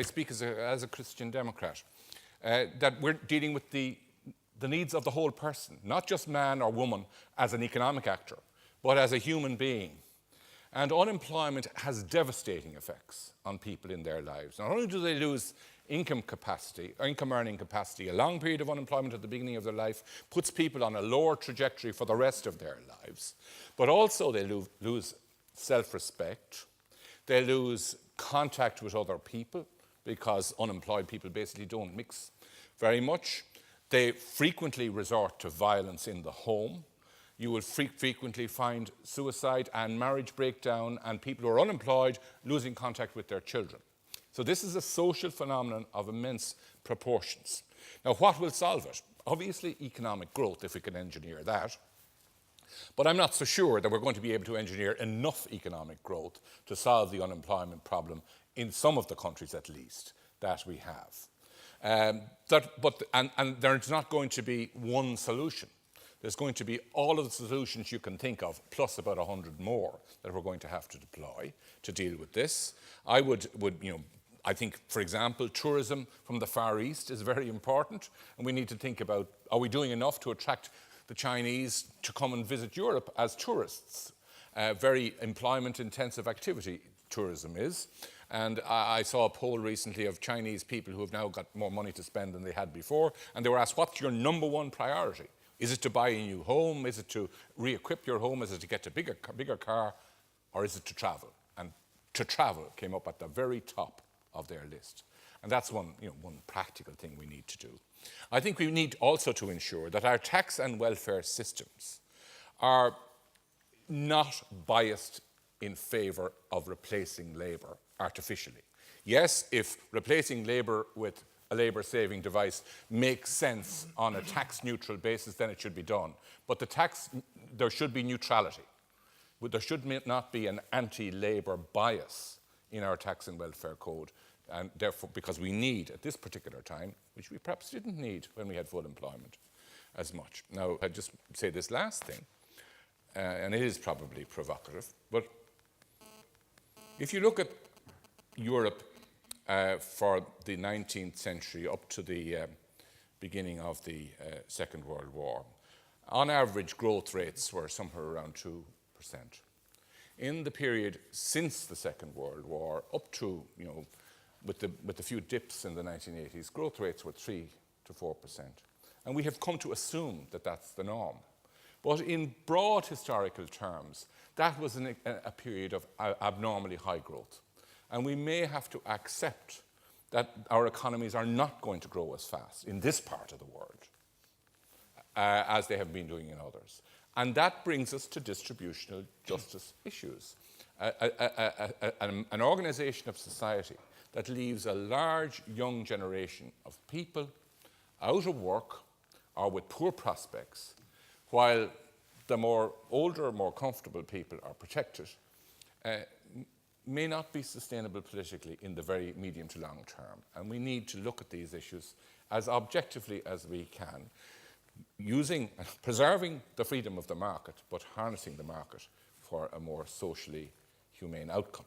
I speak as a Christian Democrat, that we're dealing with the needs of the whole person, not just man or woman as an economic actor, but as a human being. And unemployment has devastating effects on people in their lives. Not only do they lose income capacity, or income earning capacity, a long period of unemployment at the beginning of their life puts people on a lower trajectory for the rest of their lives, but also they lose self-respect, they lose contact with other people because unemployed people basically don't mix very much. They frequently resort to violence in the home. You will frequently find suicide and marriage breakdown and people who are unemployed losing contact with their children. So this is a social phenomenon of immense proportions. Now, what will solve it? Obviously, economic growth, if we can engineer that. But I'm not so sure that we're going to be able to engineer enough economic growth to solve the unemployment problem in some of the countries, at least, that we have. And there's not going to be one solution. There's going to be all of the solutions you can think of, plus about 100 more that we're going to have to deploy to deal with this. I think, for example, tourism from the Far East is very important, and we need to think about, are we doing enough to attract the Chinese to come and visit Europe as tourists? Very employment-intensive activity tourism is. And I saw a poll recently of Chinese people who have now got more money to spend than they had before, and they were asked, what's your number one priority? Is it to buy a new home? Is it to re-equip your home? Is it to get a bigger car? Or is it to travel? And to travel came up at the very top of their list. And that's one practical thing we need to do. I think we need also to ensure that our tax and welfare systems are not biased in favour of replacing labour artificially. Yes, if replacing labour with a labour-saving device makes sense on a tax-neutral basis, then it should be done. But there should be neutrality. There should not be an anti-labour bias in our tax and welfare code, and therefore, because we need, at this particular time, which we perhaps didn't need when we had full employment as much. Now, I'll just say this last thing, and it is probably provocative, but if you look at Europe for the 19th century up to the beginning of the Second World War, on average growth rates were somewhere around 2%. In the period since the Second World War up to, with the few dips in the 1980s, growth rates were 3 to 4%. And we have come to assume that that's the norm. But in broad historical terms, that was a period of abnormally high growth. And we may have to accept that our economies are not going to grow as fast in this part of the world as they have been doing in others. And that brings us to distributional justice issues. An organisation of society that leaves a large young generation of people out of work or with poor prospects, while the more older, more comfortable people are protected, may not be sustainable politically in the very medium to long term. And we need to look at these issues as objectively as we can, preserving the freedom of the market, but harnessing the market for a more socially humane outcome.